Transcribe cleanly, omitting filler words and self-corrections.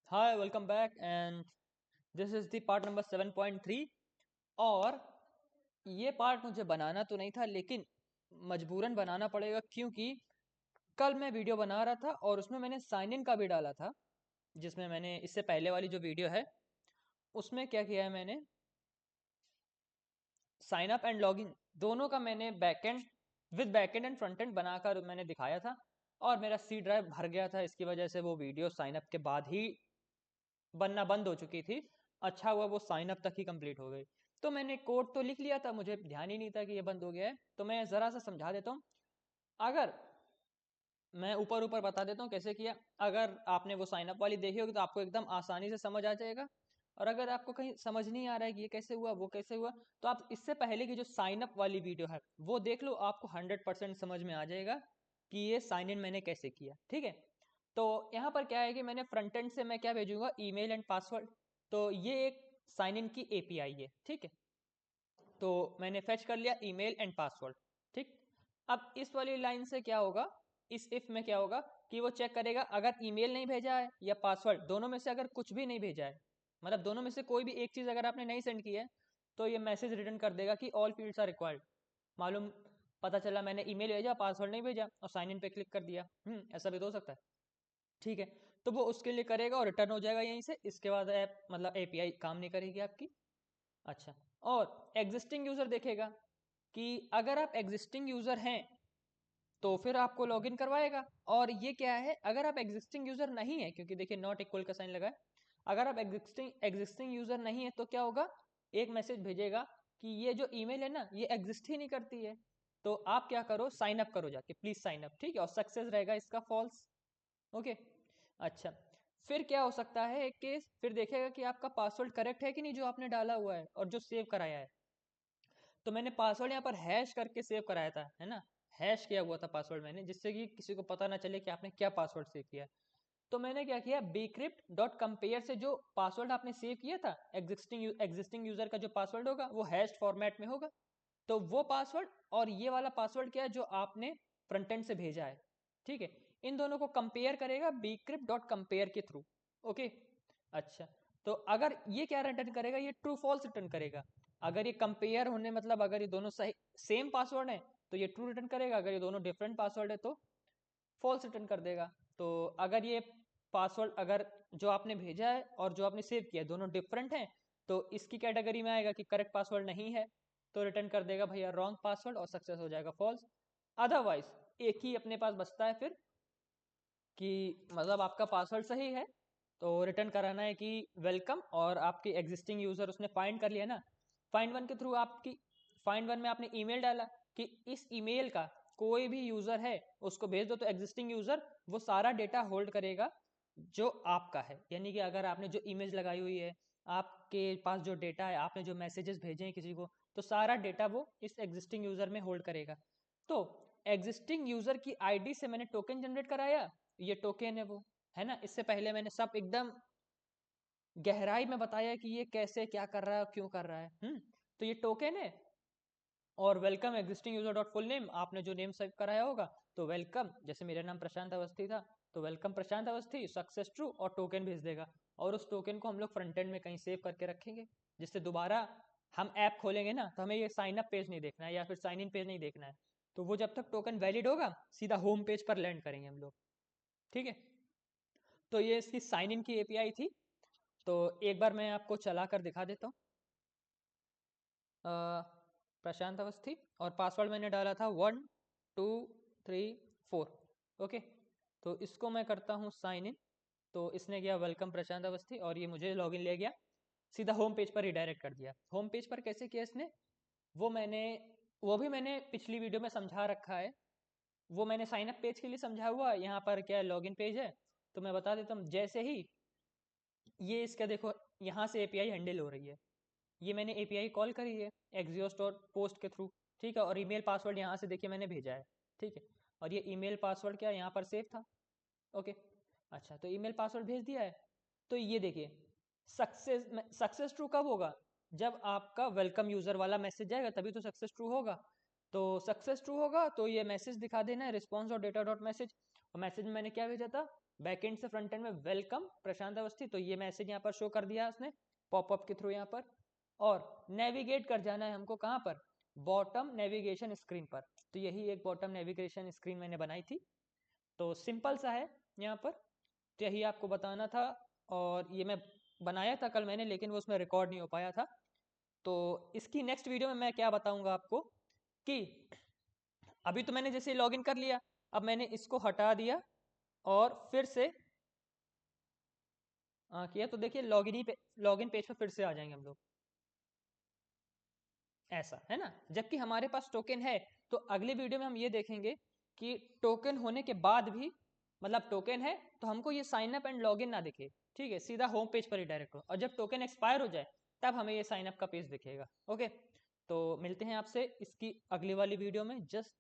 Hi welcome back and this is the part number 7.3। और ये part मुझे बनाना तो नहीं था लेकिन मजबूरन बनाना पड़ेगा क्योंकि कल मैं वीडियो बना रहा था और उसमें मैंने साइन इन का भी डाला था, जिसमें मैंने इससे पहले वाली जो वीडियो है उसमें क्या किया है, मैंने साइन अप एंड लॉगिन दोनों का मैंने backend with backend and front end बनाकर मैंने दिखाया था और मेरा सी ड्राइव भर गया था। इसकी वजह से वो वीडियो साइन अप के बाद ही बनना बंद हो चुकी थी। अच्छा हुआ वो साइन अप तक ही कंप्लीट हो गई। तो मैंने कोड तो लिख लिया था, मुझे ध्यान ही नहीं था कि ये बंद हो गया है। तो मैं ज़रा सा समझा देता हूँ। अगर मैं ऊपर ऊपर बता देता हूँ कैसे किया। अगर आपने वो साइन अप वाली देखी होगी तो आपको एकदम आसानी से समझ आ जाएगा। और अगर आपको कहीं समझ नहीं आ रहा है कि ये कैसे हुआ वो कैसे हुआ, तो आप इससे पहले की जो साइन अप वाली वीडियो है वो देख लो, आपको 100% समझ में आ जाएगा कि ये साइन इन मैंने कैसे किया। ठीक है। तो यहाँ पर क्या है कि मैंने फ्रंट एंड से मैं क्या भेजूंगा, ईमेल एंड पासवर्ड। तो ये एक साइन इन की एपीआई है। ठीक है। तो मैंने फेच कर लिया ईमेल एंड पासवर्ड। ठीक। अब इस वाली लाइन से क्या होगा, इस इफ में क्या होगा कि वो चेक करेगा अगर ईमेल नहीं भेजा है या पासवर्ड, दोनों में से अगर कुछ भी नहीं भेजा है, मतलब दोनों में से कोई भी एक चीज़ अगर आपने नहीं सेंड की है, तो ये मैसेज रिटर्न कर देगा कि ऑल फील्ड्स आर रिक्वायर्ड। मालूम पता चला मैंने ईमेल भेजा पासवर्ड नहीं भेजा और साइन इन पे क्लिक कर दिया, ऐसा भी तो हो सकता है। ठीक है। तो वो उसके लिए करेगा और रिटर्न हो जाएगा यहीं से। इसके बाद ऐप मतलब एपीआई काम नहीं करेगी आपकी। अच्छा। और एग्जिस्टिंग यूज़र देखेगा कि अगर आप एग्जिस्टिंग यूज़र हैं तो फिर आपको लॉगिन करवाएगा। और ये क्या है, अगर आप एग्जिस्टिंग यूज़र नहीं है, क्योंकि देखिए नॉट इक्वल का साइन लगा है, अगर आप एग्जिस्टिंग यूज़र नहीं है तो क्या होगा, एक मैसेज भेजेगा कि ये जो ईमेल है ना ये एग्जिस्ट ही नहीं करती है। तो आप क्या करो, साइन अप करो जाके, प्लीज साइन अप। ठीक है। और सक्सेस रहेगा इसका फॉल्स। ओके। अच्छा। फिर क्या हो सकता है, एक केस फिर देखेगा कि आपका पासवर्ड करेक्ट है कि नहीं जो आपने डाला हुआ है और जो सेव कराया है। तो मैंने पासवर्ड यहाँ पर हैश करके सेव कराया था, है ना। हैश किया हुआ था पासवर्ड मैंने, जिससे कि किसी को पता ना चले कि आपने क्या पासवर्ड सेव किया है। तो मैंने क्या किया, bcrypt डॉट कंपेयर से जो पासवर्ड आपने सेव किया था, एग्जिस्टिंग यूजर का जो पासवर्ड होगा वो हैश फॉर्मेट में होगा। तो वो पासवर्ड और ये वाला पासवर्ड क्या है जो आपने फ्रंट एंड से भेजा है। ठीक है। इन दोनों को कंपेयर करेगा bcrypt डॉट कंपेयर के थ्रू। ओके। अच्छा। तो अगर ये क्या रिटर्न करेगा, ये ट्रू फॉल्स रिटर्न करेगा। अगर ये कंपेयर होने मतलब अगर ये दोनों सही सेम पासवर्ड है तो ये ट्रू रिटर्न करेगा, अगर ये दोनों डिफरेंट पासवर्ड है तो फॉल्स रिटर्न कर देगा। तो अगर ये पासवर्ड अगर जो आपने भेजा है और जो आपने सेव किया है दोनों डिफरेंट हैं, तो इसकी कैटेगरी में आएगा कि करेक्ट पासवर्ड नहीं है, तो रिटर्न कर देगा भैया रॉन्ग पासवर्ड और सक्सेस हो जाएगा फॉल्स। अदरवाइज एक ही अपने पास बचता है फिर कि मतलब आपका पासवर्ड सही है तो रिटर्न कराना है कि वेलकम, और आपके एग्जिस्टिंग यूजर उसने फाइंड कर लिया ना, फाइंड वन के थ्रू आपकी फाइंड वन में आपने ईमेल डाला कि इस ईमेल का कोई भी यूजर है उसको भेज दो, तो एग्जिस्टिंग यूजर वो सारा डेटा होल्ड करेगा जो आपका है। यानी कि अगर आपने जो इमेज लगाई हुई है, आपके पास जो डेटा है, आपने जो मैसेजेस भेजे हैं किसी को, तो सारा डेटा वो इस एग्जिस्टिंग यूजर में होल्ड करेगा। तो एग्जिस्टिंग यूजर की आईडी से मैंने टोकन जनरेट कराया, ये टोकन है वो, है ना। इससे पहले मैंने सब एकदम गहराई में बताया कि ये कैसे क्या कर रहा है क्यों कर रहा है। तो ये टोकन है। और welcome existing user dot full name, आपने जो नेम सेव कराया होगा, तो वेलकम, जैसे मेरा नाम प्रशांत अवस्थी था तो वेलकम प्रशांत अवस्थी सक्सेस ट्रू, और टोकन भेज देगा। और उस टोकन को हम लोग फ्रंट एंड में कहीं सेव करके रखेंगे, जिससे दोबारा हम ऐप खोलेंगे ना तो हमें ये साइन अप पेज नहीं देखना है या फिर साइन इन पेज नहीं देखना है। तो वो जब तक टोकन वैलिड होगा सीधा होम पेज पर लैंड करेंगे हम लोग। ठीक है। तो ये इसकी साइन इन की एपीआई थी। तो एक बार मैं आपको चला कर दिखा देता हूँ। प्रशांत अवस्थी, और पासवर्ड मैंने डाला था 1234। ओके। तो इसको मैं करता हूँ साइन इन। तो इसने किया वेलकम प्रशांत अवस्थी और ये मुझे लॉगिन ले गया, सीधा होम पेज पर रिडायरेक्ट कर दिया। होम पेज पर कैसे किया इसने, वो मैंने वो भी मैंने पिछली वीडियो में समझा रखा है। वो मैंने साइन अप पेज के लिए समझा हुआ, यहाँ पर क्या लॉगिन पेज है। तो मैं बता देता हूँ, जैसे ही ये इसका देखो यहाँ से एपीआई हैंडल हो रही है, ये मैंने एपीआई कॉल करी है एक्सियोस डॉट पोस्ट के थ्रू। ठीक है। और ईमेल पासवर्ड यहाँ से देखिए मैंने भेजा है। ठीक है। और ये ईमेल पासवर्ड क्या यहाँ पर सेव था। ओके। अच्छा। तो ईमेल पासवर्ड भेज दिया है। तो ये देखिए सक्सेस सक्सेस ट्रू कब होगा, जब आपका वेलकम यूजर वाला मैसेज जाएगा तभी तो सक्सेस ट्रू होगा। तो सक्सेस ट्रू होगा तो ये मैसेज दिखा देना है, रिस्पॉन्स और डेटा डॉट मैसेज। और मैसेज में मैंने क्या भेजा था, बैकएंड से फ्रंट एंड में वेलकम प्रशांत अवस्थी, तो ये मैसेज यहाँ पर शो कर दिया उसने पॉपअप के थ्रू यहाँ पर। और नेविगेट कर जाना है हमको कहाँ पर, बॉटम नेविगेशन स्क्रीन पर। तो यही एक बॉटम नेविगेशन स्क्रीन मैंने बनाई थी, तो सिंपल सा है यहाँ पर, तो यही आपको बताना था। और ये मैं बनाया था कल मैंने, लेकिन वो उसमें रिकॉर्ड नहीं हो पाया था। तो इसकी नेक्स्ट वीडियो में मैं क्या बताऊंगा आपको कि अभी तो मैंने जैसे लॉगिन कर लिया, अब मैंने इसको हटा दिया और फिर से किया, तो देखिए लॉगिन पेज पर फिर से आ जाएंगे हम लोग, ऐसा है ना। जबकि हमारे पास टोकन है, तो अगली वीडियो में हम ये देखेंगे कि टोकन होने के बाद भी, मतलब टोकन है तो हमको ये साइन अप एंड लॉगिन ना दिखे, ठीक है, सीधा होम पेज पर ही डायरेक्ट हो, और जब टोकन एक्सपायर हो जाए तब हमें ये साइन अप का पेज दिखेगा। ओके, तो मिलते हैं आपसे इसकी अगली वाली वीडियो में। जस्ट